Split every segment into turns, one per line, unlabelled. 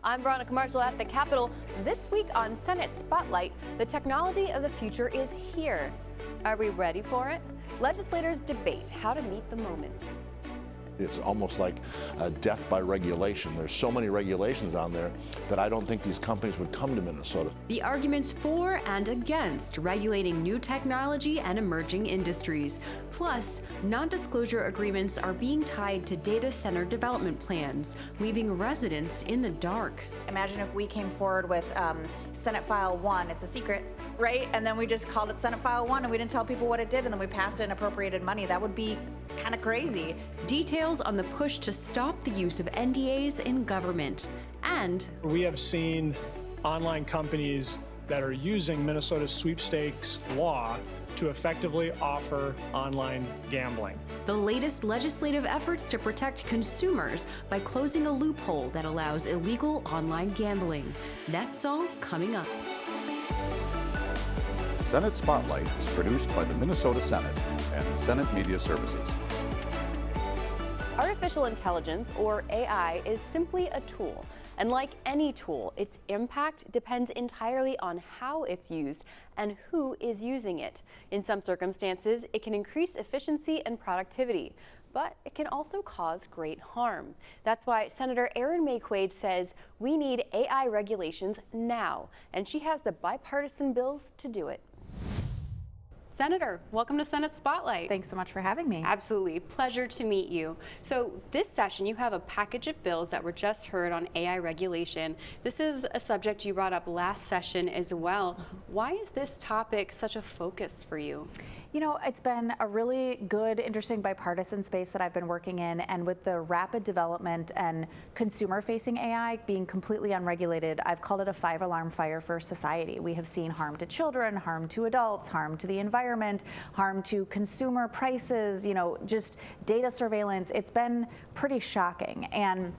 I'm Veronica Marshall at the Capitol. This week on Senate Spotlight, the technology of the future is here. Are we ready for it? Legislators debate how to meet the moment.
It's almost like death by regulation. There's so many regulations on there that I don't think these companies would come to Minnesota.
The arguments for and against regulating new technology and emerging industries. Plus, non-disclosure agreements are being tied to data center development plans, leaving residents in the dark.
Imagine if we came forward with Senate File 1, it's a secret, right? And then we just called it Senate File 1 and we didn't tell people what it did and then we passed it and appropriated money. That would be kind of crazy.
Details on the push to stop the use of NDAs in government. And
we have seen online companies that are using Minnesota's sweepstakes law to effectively offer online gambling.
The latest legislative efforts to protect consumers by closing a loophole that allows illegal online gambling. That's all coming up.
Senate Spotlight is produced by the Minnesota Senate and Senate Media Services.
Artificial intelligence, or AI, is simply a tool. And like any tool, its impact depends entirely on how it's used and who is using it. In some circumstances, it can increase efficiency and productivity, but it can also cause great harm. That's why Senator Erin Maye Quade says we need AI regulations now, and she has the bipartisan bills to do it. Senator, welcome to Senate Spotlight.
Thanks so much for having me.
Absolutely. Pleasure to meet you. So this session, you have a package of bills that were just heard on AI regulation. This is a subject you brought up last session as well. Why is this topic such a focus for you?
You know, it's been a really good, interesting bipartisan space that I've been working in, and with the rapid development and consumer-facing AI being completely unregulated, I've called it a 5-alarm fire for society. We have seen harm to children, harm to adults, harm to the environment, harm to consumer prices, you know, just data surveillance. It's been pretty shocking. And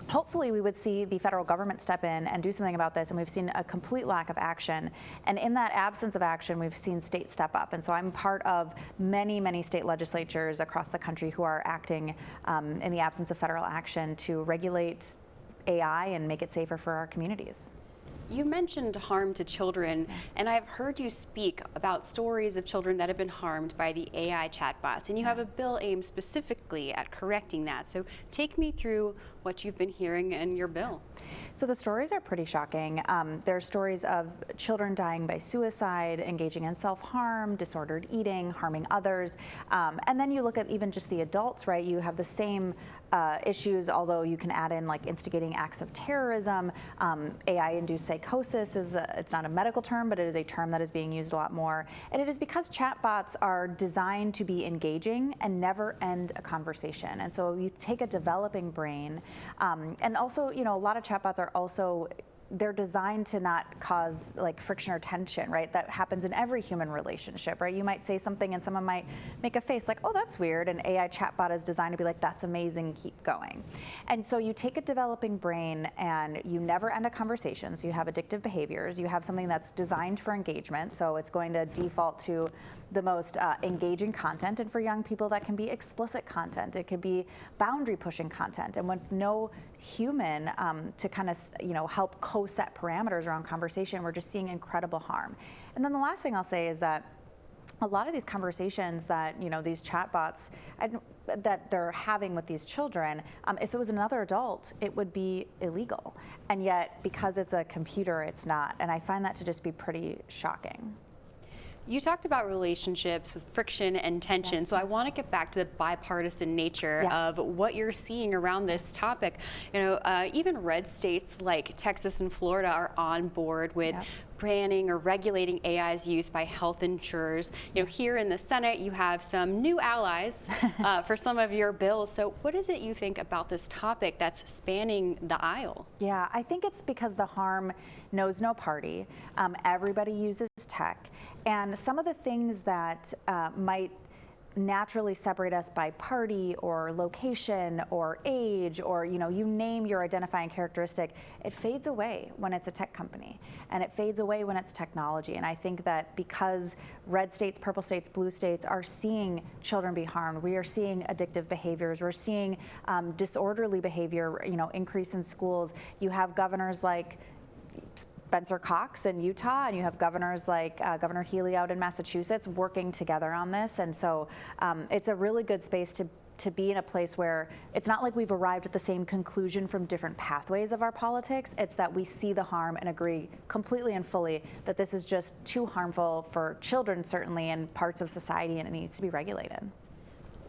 hopefully we would see the federal government step in and do something about this, and we've seen a complete lack of action. And in that absence of action, we've seen states step up. And so I'm part of many, many state legislatures across the country who are acting in the absence of federal action to regulate AI and make it safer for our communities.
You mentioned harm to children, and I've heard you speak about stories of children that have been harmed by the AI chatbots, and you have a bill aimed specifically at correcting that. So take me through what you've been hearing in your bill.
So the stories are pretty shocking. There are stories of children dying by suicide, engaging in self-harm, disordered eating, harming others. And then you look at even just the adults, right? You have the same issues, although you can add in like instigating acts of terrorism. AI-induced psychosis it's not a medical term, but it is a term that is being used a lot more. And it is because chatbots are designed to be engaging and never end a conversation. And so you take a developing brain, and also, you know, a lot of chatbots are also, they're designed to not cause like friction or tension, right? That happens in every human relationship, right? You might say something and someone might make a face like, oh, that's weird. And AI chatbot is designed to be like, that's amazing, keep going. And so you take a developing brain and you never end a conversation. So you have addictive behaviors. You have something that's designed for engagement. So it's going to default to the most engaging content. And for young people, that can be explicit content. It could be boundary pushing content. And with no human to kind of, you know, help co-set parameters around conversation, we're just seeing incredible harm. And then the last thing I'll say is that a lot of these conversations that, you know, these chatbots that they're having with these children, if it was another adult, it would be illegal. And yet, because it's a computer, it's not. And I find that to just be pretty shocking.
You talked about relationships with friction and tension, so I want to get back to the bipartisan nature of what you're seeing around this topic. You know, even red states like Texas and Florida are on board with banning or regulating AI's use by health insurers. You know, here in the Senate, you have some new allies for some of your bills. So what is it you think about this topic that's spanning the aisle?
Yeah, I think it's because the harm knows no party. Everybody uses tech. And some of the things that might naturally separate us by party or location or age or you name your identifying characteristic, it fades away when it's a tech company, and it fades away when it's technology. And I think that because red states, purple states, blue states are seeing children be harmed, we are seeing addictive behaviors, we're seeing disorderly behavior, increase in schools. You have governors like Spencer Cox in Utah, and you have governors like Governor Healy out in Massachusetts working together on this. And so it's a really good space to be in a place where it's not like we've arrived at the same conclusion from different pathways of our politics. It's that we see the harm and agree completely and fully that this is just too harmful for children, certainly, and parts of society, and it needs to be regulated.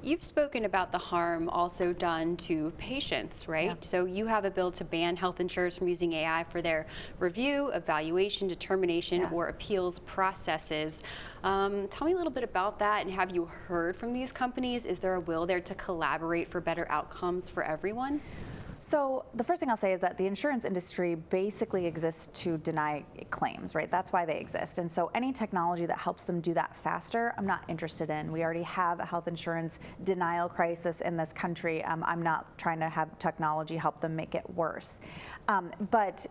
You've spoken about the harm also done to patients, right? Yeah. So you have a bill to ban health insurers from using AI for their review, evaluation, determination, or appeals processes. Tell me a little bit about that, and have you heard from these companies? Is there a will there to collaborate for better outcomes for everyone?
So the first thing I'll say is that the insurance industry basically exists to deny claims, right? That's why they exist. And so any technology that helps them do that faster, I'm not interested in. We already have a health insurance denial crisis in this country. I'm not trying to have technology help them make it worse. But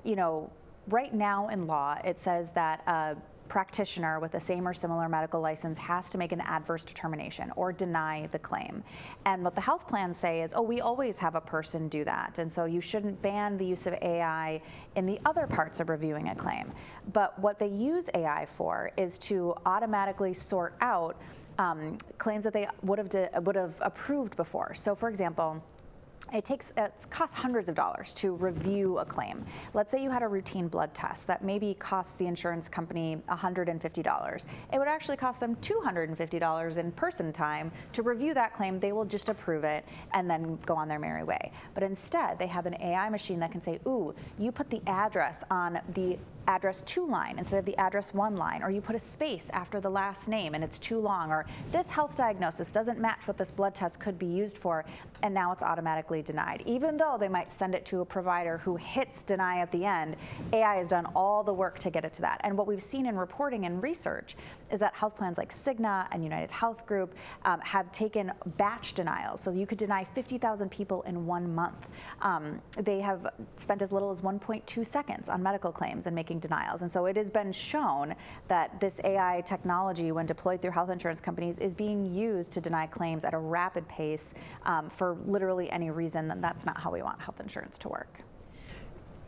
right now in law, it says that a practitioner with the same or similar medical license has to make an adverse determination or deny the claim. And what the health plans say is, we always have a person do that. And so you shouldn't ban the use of AI in the other parts of reviewing a claim. But what they use AI for is to automatically sort out claims that they would have approved before. So for example, it costs hundreds of dollars to review a claim. Let's say you had a routine blood test that maybe cost the insurance company $150. It would actually cost them $250 in person time to review that claim. They will just approve it and then go on their merry way. But instead, they have an AI machine that can say, ooh, you put the address on the address 2 line instead of the address 1 line, or you put a space after the last name and it's too long, or this health diagnosis doesn't match what this blood test could be used for, and now it's automatically denied. Even though they might send it to a provider who hits deny at the end, AI has done all the work to get it to that. And what we've seen in reporting and research is that health plans like Cigna and United Health Group have taken batch denials. So you could deny 50,000 people in 1 month. They have spent as little as 1.2 seconds on medical claims and making denials. And so it has been shown that this AI technology, when deployed through health insurance companies, is being used to deny claims at a rapid pace for literally any reason. Then that's not how we want health insurance to work.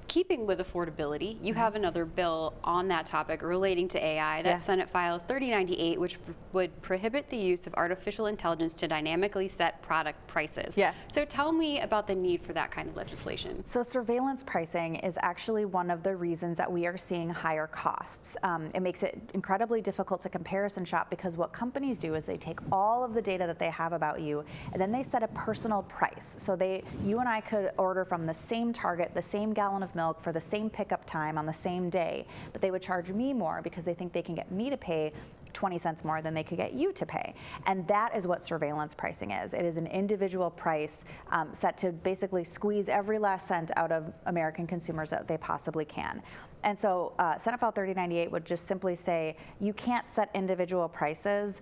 Keeping with affordability, you have another bill on that topic relating to AI. That's Senate File 3098, which would prohibit the use of artificial intelligence to dynamically set product prices. So tell me about the need for that kind of legislation.
So surveillance pricing is actually one of the reasons that we are seeing higher costs. It makes it incredibly difficult to comparison shop, because what companies do is they take all of the data that they have about you, and then they set a personal price. So you and I could order from the same Target, the same gallon of milk, for the same pickup time on the same day, but they would charge me more because they think they can get me to pay 20 cents more than they could get you to pay. And that is what surveillance pricing is. It is an individual price set to basically squeeze every last cent out of American consumers that they possibly can. And so Senate File 3098 would just simply say you can't set individual prices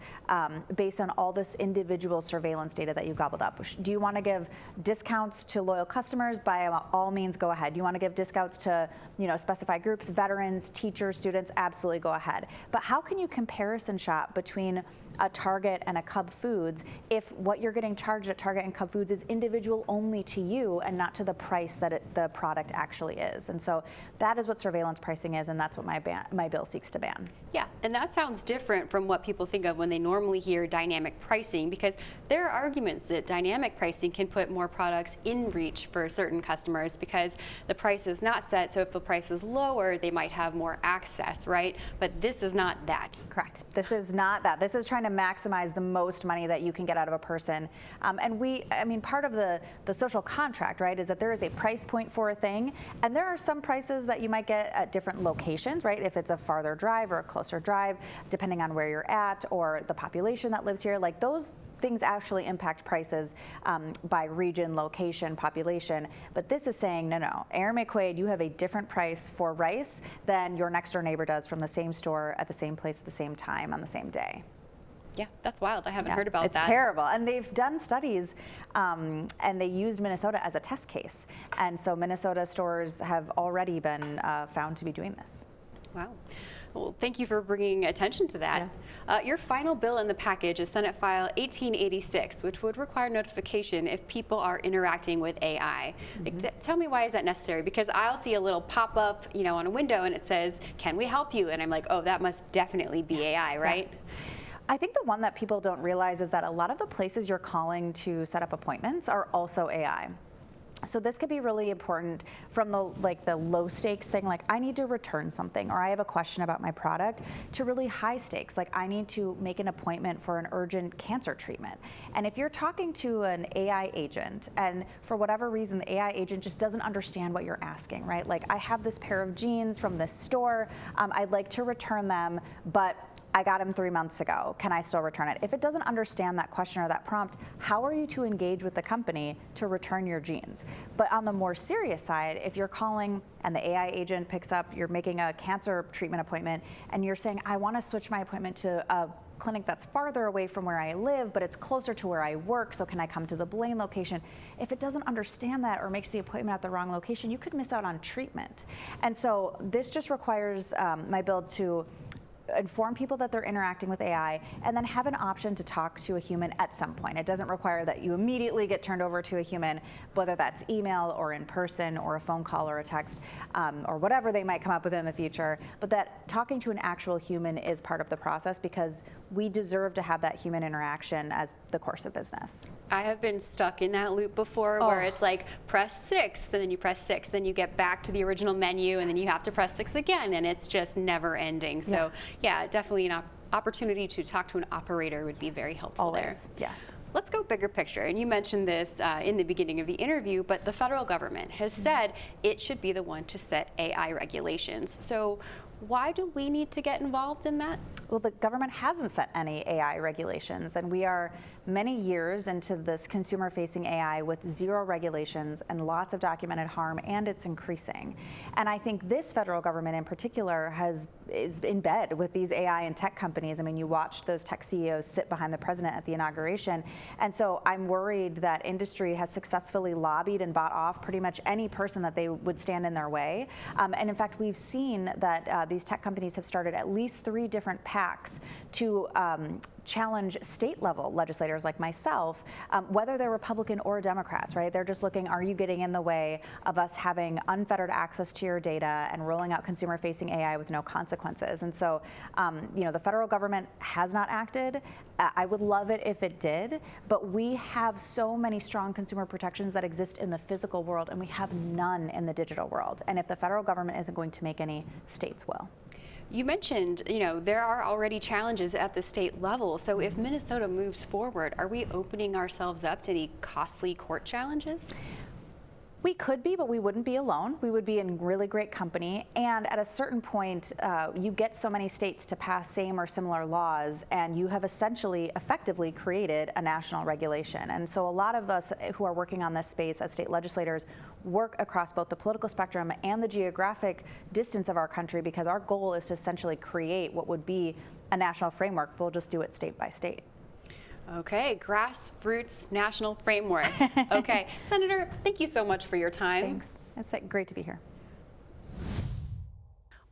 based on all this individual surveillance data that you gobbled up. Do you want to give discounts to loyal customers? By all means, go ahead. Do you want to give discounts to specified groups, veterans, teachers, students? Absolutely, go ahead. But how can you comparison shop between a Target and a Cub Foods if what you're getting charged at Target and Cub Foods is individual only to you and not to the price that the product actually is? And so that is what surveillance pricing is, and that's what my bill seeks to ban.
Yeah, and that sounds different from what people think of when they normally hear dynamic pricing, because there are arguments that dynamic pricing can put more products in reach for certain customers because the price is not set, so if the price is lower, they might have more access, right? But this is not that.
Correct. This is not that. This is trying to maximize the most money that you can get out of a person. And part of the social contract, right, is that there is a price point for a thing, and there are some prices that you might get at different locations, right? If it's a farther drive or a closer drive, depending on where you're at or the population that lives here, like those things actually impact prices by region, location, population. But this is saying, no, Erin Maye Quade, you have a different price for rice than your next door neighbor does from the same store at the same place at the same time on the same day.
Yeah, that's wild. I haven't heard about
that. It's terrible. And they've done studies and they used Minnesota as a test case. And so Minnesota stores have already been found to be doing this.
Wow. Well, thank you for bringing attention to that. Yeah. Your final bill in the package is Senate File 1886, which would require notification if people are interacting with AI. Like, tell me, why is that necessary? Because I'll see a little pop-up, on a window, and it says, "Can we help you?" And I'm like, oh, that must definitely be AI, right?
Yeah. I think the one that people don't realize is that a lot of the places you're calling to set up appointments are also AI. So this could be really important from the low stakes thing, like I need to return something, or I have a question about my product, to really high stakes, like I need to make an appointment for an urgent cancer treatment. And if you're talking to an AI agent and for whatever reason the AI agent just doesn't understand what you're asking, right? Like, I have this pair of jeans from this store, I'd like to return them, but I got them 3 months ago. Can I still return it? If it doesn't understand that question or that prompt, how are you to engage with the company to return your jeans? But on the more serious side, if you're calling and the AI agent picks up, you're making a cancer treatment appointment, and you're saying, I want to switch my appointment to a clinic that's farther away from where I live, but it's closer to where I work, so can I come to the Blaine location? If it doesn't understand that or makes the appointment at the wrong location, you could miss out on treatment. And so this just requires my bill to inform people that they're interacting with AI, and then have an option to talk to a human at some point. It doesn't require that you immediately get turned over to a human, whether that's email or in person or a phone call or a text or whatever they might come up with in the future, but that talking to an actual human is part of the process, because we deserve to have that human interaction as the course of business.
I have been stuck in that loop before where it's like, press 6, and then you press 6, then you get back to the original menu, and then you have to press 6 again, and it's just never ending. So yeah, definitely an opportunity to talk to an operator would be very helpful.
Always.
There.
Yes.
Let's go bigger picture. And you mentioned this in the beginning of the interview, but the federal government has said it should be the one to set AI regulations. So why do we need to get involved in that?
Well, the government hasn't set any AI regulations, and we are many years into this consumer-facing AI with zero regulations and lots of documented harm, and it's increasing. And I think this federal government in particular is in bed with these AI and tech companies. I mean, you watched those tech CEOs sit behind the president at the inauguration, and so I'm worried that industry has successfully lobbied and bought off pretty much any person that they would stand in their way. And in fact, we've seen that these tech companies have started at least 3 different PACs to challenge state-level legislators like myself, whether they're Republican or Democrats, right? They're just looking, are you getting in the way of us having unfettered access to your data and rolling out consumer-facing AI with no consequences? And so, the federal government has not acted. I would love it if it did, but we have so many strong consumer protections that exist in the physical world, and we have none in the digital world. And if the federal government isn't going to make any, states will.
You mentioned, there are already challenges at the state level. So if Minnesota moves forward, are we opening ourselves up to any costly court challenges?
We could be, but we wouldn't be alone. We would be in really great company. And at a certain point, you get so many states to pass same or similar laws, and you have essentially effectively created a national regulation. And so a lot of us who are working on this space as state legislators work across both the political spectrum and the geographic distance of our country, because our goal is to essentially create what would be a national framework. We'll just do it state by state.
Okay, grassroots national framework. Okay, Senator, thank you so much for your time.
Thanks. It's great to be here.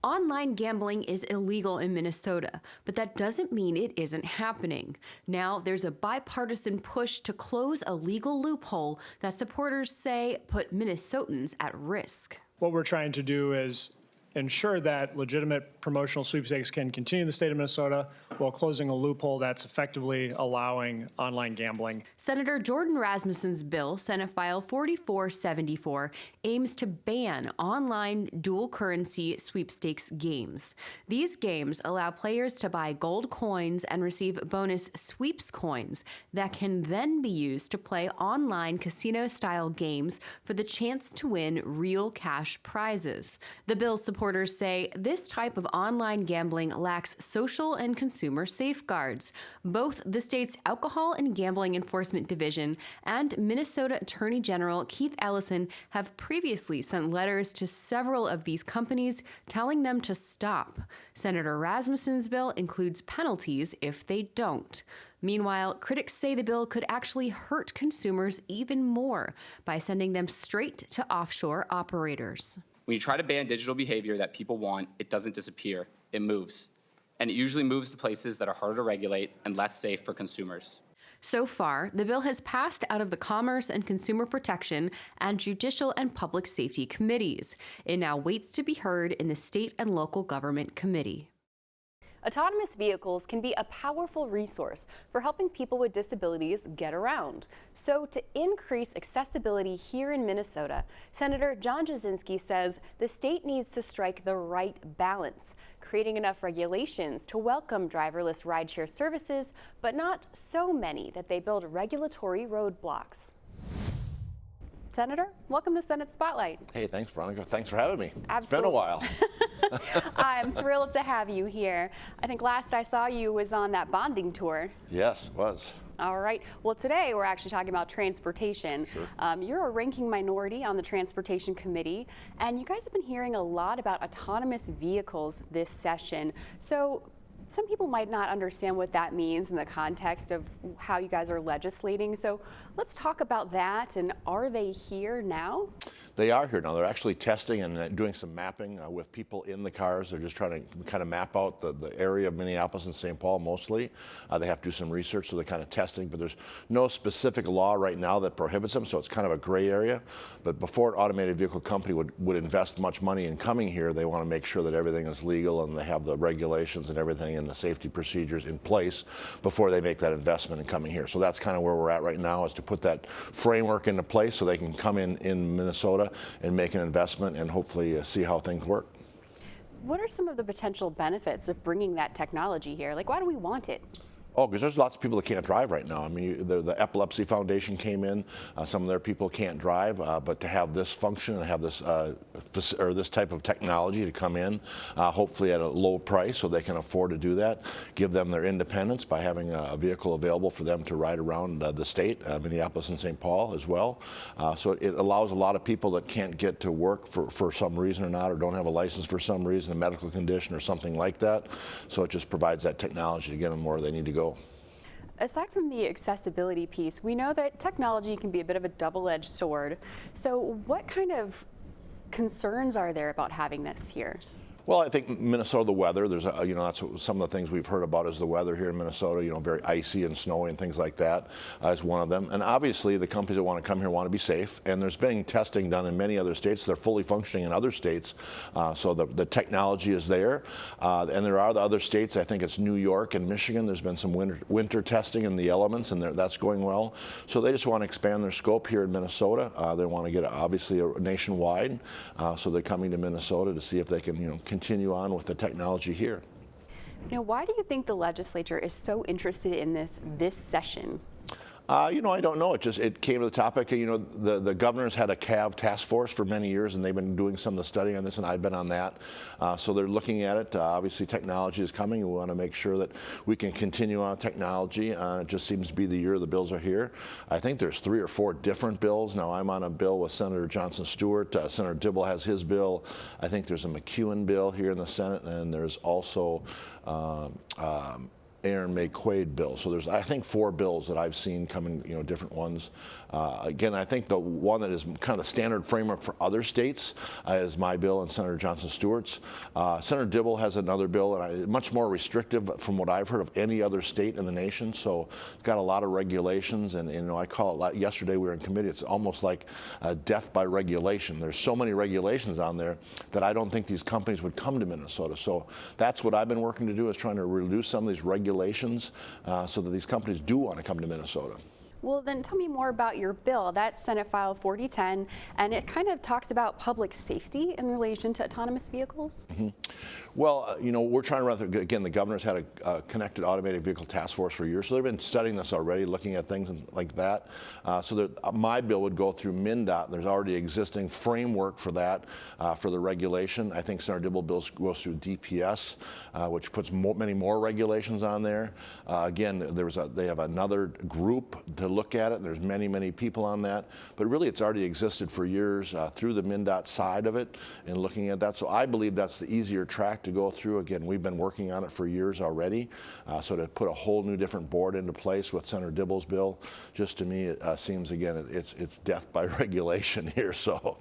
Online gambling is illegal in Minnesota, but that doesn't mean it isn't happening. Now there's a bipartisan push to close a legal loophole that supporters say put Minnesotans at risk.
What we're trying to do is ensure that legitimate promotional sweepstakes can continue in the state of Minnesota while closing a loophole that's effectively allowing online gambling.
Senator Jordan Rasmusson's bill, Senate File 4474, aims to ban online dual currency sweepstakes games. These games allow players to buy gold coins and receive bonus sweeps coins that can then be used to play online casino-style games for the chance to win real cash prizes. The bill's supporters supporters say this type of online gambling lacks social and consumer safeguards. Both the state's Alcohol and Gambling Enforcement Division and Minnesota Attorney General Keith Ellison have previously sent letters to several of these companies telling them to stop. Senator Rasmusson's bill includes penalties if they don't. Meanwhile, critics say the bill could actually hurt consumers even more by sending them straight to offshore operators.
When you try to ban digital behavior that people want, it doesn't disappear, it moves. And it usually moves to places that are harder to regulate and less safe for consumers.
So far, the bill has passed out of the Commerce and Consumer Protection and Judicial and Public Safety committees. It now waits to be heard in the State and Local Government Committee.
Autonomous vehicles can be a powerful resource for helping people with disabilities get around. So to increase accessibility here in Minnesota, Senator John Jasinski says the state needs to strike the right balance, creating enough regulations to welcome driverless rideshare services, but not so many that they build regulatory roadblocks. Senator, welcome to Senate Spotlight.
Hey, thanks, Veronica. Thanks for having me.
Absolutely.
It's been a while.
I'm thrilled to have you here. I think last I saw you was on that bonding tour.
Yes, it was.
All right. Well, today we're actually talking about transportation.
Sure.
You're a ranking minority on the Transportation Committee, and you guys have been hearing a lot about autonomous vehicles this session. So some people might not understand what that means in the context of how you guys are legislating. So let's talk about that. And are they here now?
They are here now. They're actually testing and doing some mapping with people in the cars. They're just trying to kind of map out the area of Minneapolis and St. Paul mostly. They have to do some research, so they're kind of testing, but there's no specific law right now that prohibits them, so it's kind of a gray area. But before an automated vehicle company would invest much money in coming here, they want to make sure that everything is legal and they have the regulations and everything and the safety procedures in place before they make that investment in coming here. So that's kind of where we're at right now, is to put that framework into place so they can come in Minnesota and make an investment and hopefully see how things work.
What are some of the potential benefits of bringing that technology here? Like, why do we want it?
Oh, because there's lots of people that can't drive right now. I mean, the Epilepsy Foundation came in. Some of their people can't drive, but to have this function and have this this type of technology to come in, hopefully at a low price, so they can afford to do that, give them their independence by having a vehicle available for them to ride around the state, Minneapolis and St. Paul as well. So it allows a lot of people that can't get to work for some reason or not, or don't have a license for some reason, a medical condition or something like that. So it just provides that technology to get them where they need to go.
Aside from the accessibility piece, we know that technology can be a bit of a double-edged sword. So what kind of concerns are there about having this here?
Well, I think Minnesota, the weather, there's that's some of the things we've heard about is the weather here in Minnesota, very icy and snowy and things like that is one of them. And obviously the companies that want to come here want to be safe, and there's been testing done in many other states. They're fully functioning in other states, so the technology is there. And there are the other states, I think it's New York and Michigan, there's been some winter testing in the elements, and that's going well. So they just want to expand their scope here in Minnesota. They want to get obviously nationwide, so they're coming to Minnesota to see if they can continue on with the technology here.
Now, why do you think the legislature is so interested in this session?
I don't know. It came to the topic. The governor's had a CAV task force for many years, and they've been doing some of the studying on this, and I've been on that. So they're looking at it. Obviously, technology is coming, and we want to make sure that we can continue on technology. It just seems to be the year the bills are here. I think there's 3 or 4 different bills. Now, I'm on a bill with Senator Johnson Stewart. Senator Dibble has his bill. I think there's a McEwen bill here in the Senate, and there's also Erin Maye Quade bill. So there's, I think, 4 bills that I've seen coming, different ones. Again, I think the one that is kind of the standard framework for other states is my bill and Senator Johnson Stewart's. Senator Dibble has another bill, and much more restrictive from what I've heard of any other state in the nation. So it's got a lot of regulations, and I call it, yesterday we were in committee, it's almost like death by regulation. There's so many regulations on there that I don't think these companies would come to Minnesota. So that's what I've been working to do, is trying to reduce some of these regulations so that these companies do want to come to Minnesota.
Well, then tell me more about your bill. That's Senate File 4010, and it kind of talks about public safety in relation to autonomous vehicles.
Well, we're trying to run, again, the governor's had a connected automated vehicle task force for years, so they've been studying this already, looking at things like that. So that my bill would go through MnDOT. There's already existing framework for that, for the regulation. I think Senator Dibble's bill goes through DPS, which puts many more regulations on there. Again, they have another group to look at it, and there's many people on that. But really, it's already existed for years through the MnDOT side of it and looking at that. So I believe that's the easier track to go through. Again, we've been working on it for years already. So to put a whole new different board into place with Senator Dibble's bill, just to me, it seems, again, it's death by regulation here. So.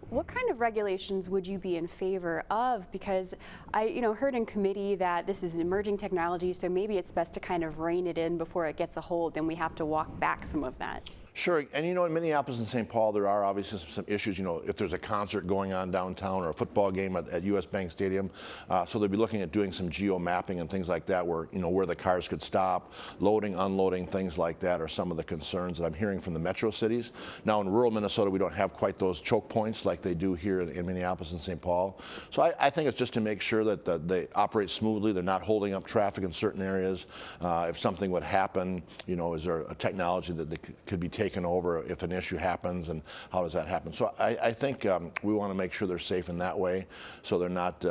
What kind of regulations would you be in favor of? Because I heard in committee that this is emerging technology, so maybe it's best to kind of rein it in before it gets a hold, and we have to walk back some of that.
Sure, and in Minneapolis and St. Paul, there are obviously some issues, if there's a concert going on downtown or a football game at US Bank Stadium. So they'll be looking at doing some geo mapping and things like that where, where the cars could stop, loading, unloading, things like that are some of the concerns that I'm hearing from the metro cities. Now in rural Minnesota, we don't have quite those choke points like they do here in Minneapolis and St. Paul. So I think it's just to make sure that they operate smoothly, they're not holding up traffic in certain areas. If something would happen, is there a technology that could be taken over if an issue happens, and how does that happen? So I think we want to make sure they're safe in that way, so they're not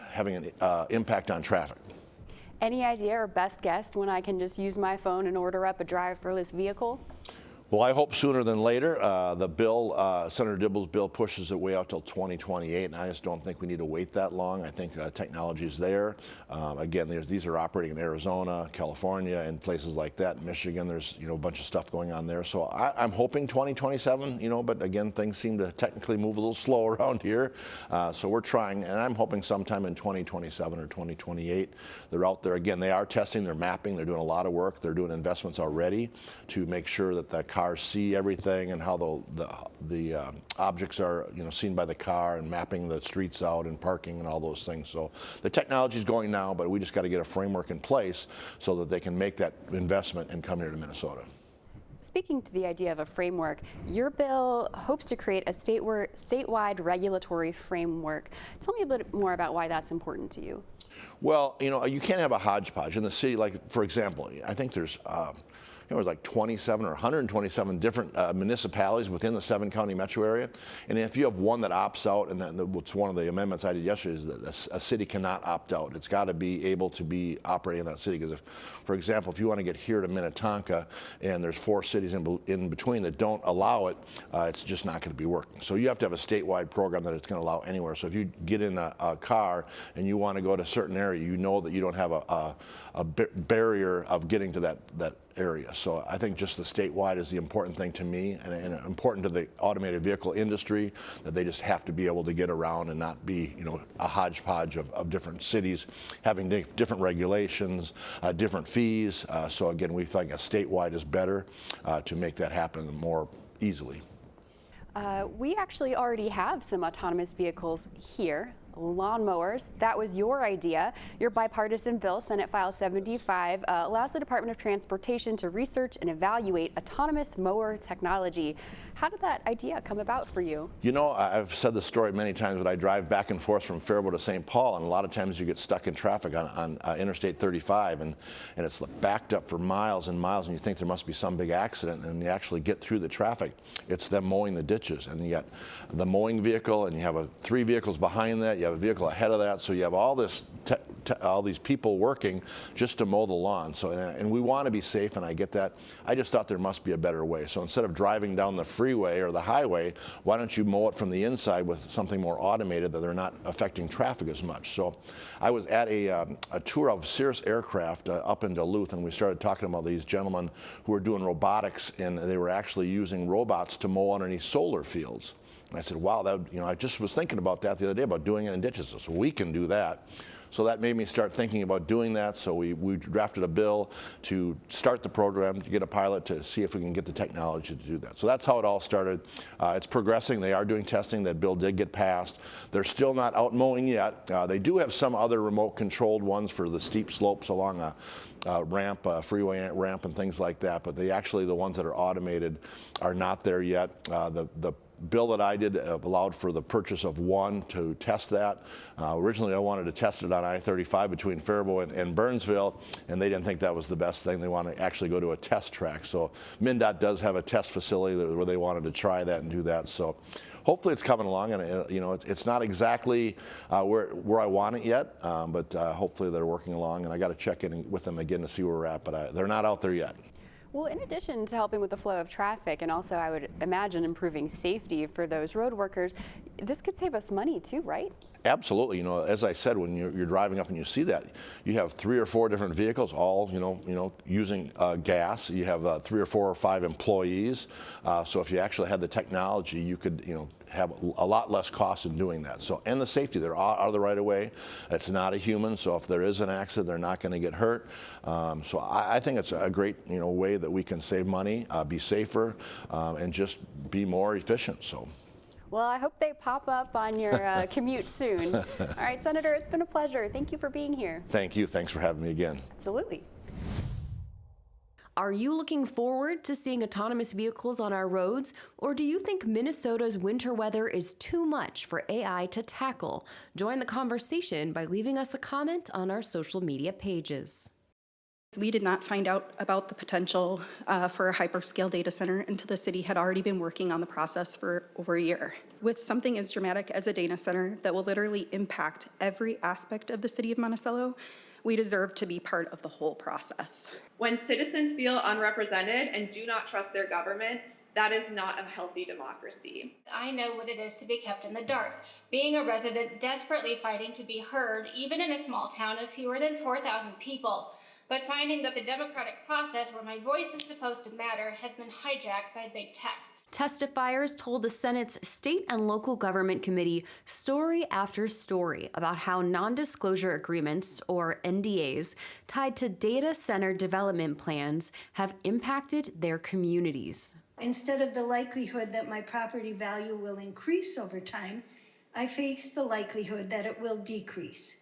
having an impact on traffic.
Any idea or best guess when I can just use my phone and order up a driverless vehicle?
Well, I hope sooner than later. The bill, Senator Dibble's bill, pushes it way out till 2028, and I just don't think we need to wait that long. I think technology is there. Again, these are operating in Arizona, California, and places like that. In Michigan, there's a bunch of stuff going on there. So I'm hoping 2027. But again, things seem to technically move a little slow around here. So we're trying, and I'm hoping sometime in 2027 or 2028. They're out there again. They are testing, they're mapping, they're doing a lot of work. They're doing investments already to make sure that the cars see everything and how the objects are seen by the car, and mapping the streets out and parking and all those things. So the technology is going now, but we just got to get a framework in place so that they can make that investment and come here to Minnesota.
Speaking to the idea of a framework, your bill hopes to create a statewide regulatory framework. Tell me a bit more about why that's important to you.
Well, you can't have a hodgepodge in the city. Like, for example, I think there's there's like 27 or 127 different municipalities within the 7-county metro area. And if you have one that opts out, and then what's one of the amendments I did yesterday is that a city cannot opt out. It's got to be able to be operating in that city. Because, for example, if you want to get here to Minnetonka and there's 4 cities in between that don't allow it, it's just not going to be working. So you have to have a statewide program that it's going to allow anywhere. So if you get in a car and you want to go to a certain area, you know that you don't have a barrier of getting to that area. So I think just the statewide is the important thing to me, and important to the automated vehicle industry, that they just have to be able to get around and not be, a hodgepodge of different cities having different regulations, different fees. So again, we think a statewide is better to make that happen more easily.
We actually already have some autonomous vehicles here. Lawnmowers. That was your idea. Your bipartisan bill, Senate File 75, allows the Department of Transportation to research and evaluate autonomous mower technology. How did that idea come about for you?
I've said this story many times, but I drive back and forth from Faribault to St. Paul, and a lot of times you get stuck in traffic on Interstate 35, and it's backed up for miles and miles, and you think there must be some big accident, and you actually get through the traffic. It's them mowing the ditches, and you got the mowing vehicle, and you have 3 vehicles behind that. You have a vehicle ahead of that, so you have all this all these people working just to mow the lawn. So, and we want to be safe, and I get that. I just thought there must be a better way. So instead of driving down the freeway or the highway, why don't you mow it from the inside with something more automated that they're not affecting traffic as much? So I was at a tour of Cirrus Aircraft up in Duluth, and we started talking about these gentlemen who were doing robotics, and they were actually using robots to mow underneath solar fields. And I said, wow, I just was thinking about that the other day, about doing it in ditches. So we can do that. So that made me start thinking about doing that. So we drafted a bill to start the program, to get a pilot, to see if we can get the technology to do that. So that's how it all started. It's progressing. They are doing testing. That bill did get passed. They're still not out mowing yet. They do have some other remote controlled ones for the steep slopes along freeway ramp and things like that, but the ones that are automated are not there yet. The bill that I did allowed for the purchase of one to test that. Originally, I wanted to test it on I-35 between Faribault and Burnsville, and they didn't think that was the best thing. They want to actually go to a test track. So MnDOT does have a test facility where they wanted to try that and do that. So hopefully it's coming along, and it's not exactly where I want it yet, but hopefully they're working along, and I got to check in with them again to see where we're at, but they're not out there yet.
Well, in addition to helping with the flow of traffic and also, I would imagine, improving safety for those road workers, this could save us money too, right?
Absolutely. As I said, when you're driving up and you see that, you have 3 or 4 different vehicles, all using gas. You have 3 or 4 or 5 employees. So if you actually had the technology, you could have a lot less cost in doing that. So, and the safety, they're out of the right of way. It's not a human, so if there is an accident, they're not going to get hurt. So I think it's a great way that we can save money, be safer, and just be more efficient. So.
Well, I hope they pop up on your commute soon. All right, Senator, it's been a pleasure. Thank you for being here.
Thank you. Thanks for having me again.
Absolutely.
Are you looking forward to seeing autonomous vehicles on our roads, or do you think Minnesota's winter weather is too much for AI to tackle? Join the conversation by leaving us a comment on our social media pages.
We did not find out about the potential for a hyperscale data center until the city had already been working on the process for over a year. With something as dramatic as a data center that will literally impact every aspect of the city of Monticello, we deserve to be part of the whole process.
When citizens feel unrepresented and do not trust their government, that is not a healthy democracy.
I know what it is to be kept in the dark, being a resident desperately fighting to be heard, even in a small town of fewer than 4,000 people. But finding that the democratic process where my voice is supposed to matter has been hijacked by big tech.
Testifiers told the Senate's State and Local Government Committee story after story about how non-disclosure agreements, or NDAs, tied to data center development plans have impacted their communities.
Instead of the likelihood that my property value will increase over time, I face the likelihood that it will decrease.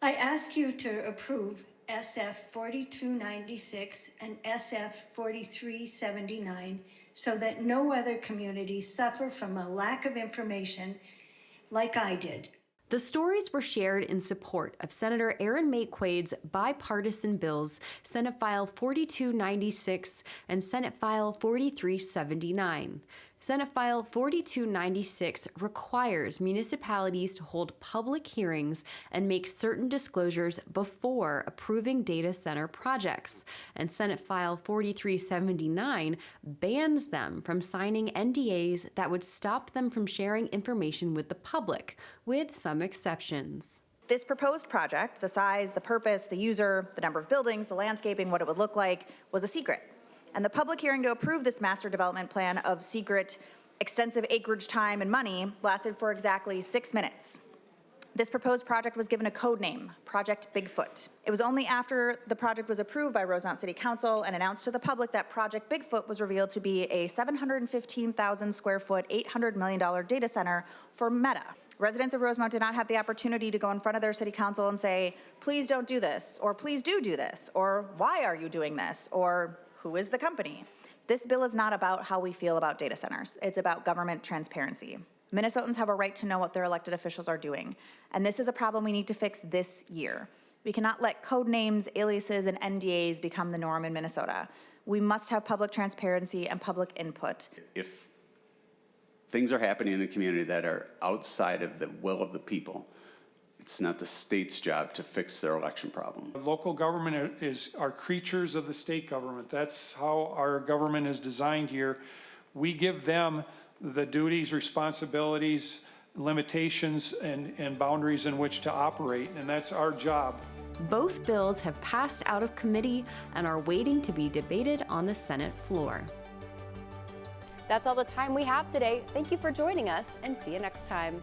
I ask you to approve SF 4296 and SF 4379 so that no other communities suffer from a lack of information like I did.
The stories were shared in support of Senator Erin Maye Quade's bipartisan bills, Senate File 4296 and Senate File 4379. Senate File 4296 requires municipalities to hold public hearings and make certain disclosures before approving data center projects, and Senate File 4379 bans them from signing NDAs that would stop them from sharing information with the public, with some exceptions.
This proposed project, the size, the purpose, the user, the number of buildings, the landscaping, what it would look like, was a secret. And the public hearing to approve this master development plan of secret, extensive acreage time and money lasted for exactly 6 minutes. This proposed project was given a code name, Project Bigfoot. It was only after the project was approved by Rosemount City Council and announced to the public that Project Bigfoot was revealed to be a 715,000 square foot, $800 million data center for Meta. Residents of Rosemount did not have the opportunity to go in front of their city council and say, please don't do this, or please do this, or why are you doing this, or who is the company? This bill is not about how we feel about data centers. It's about government transparency. Minnesotans have a right to know what their elected officials are doing, and this is a problem we need to fix this year. We cannot let code names, aliases, and NDAs become the norm in Minnesota. We must have public transparency and public input.
If things are happening in the community that are outside of the will of the people, it's not the state's job to fix their election problem.
Local government are creatures of the state government. That's how our government is designed here. We give them the duties, responsibilities, limitations, and boundaries in which to operate, and that's our job.
Both bills have passed out of committee and are waiting to be debated on the Senate floor.
That's all the time we have today. Thank you for joining us, and see you next time.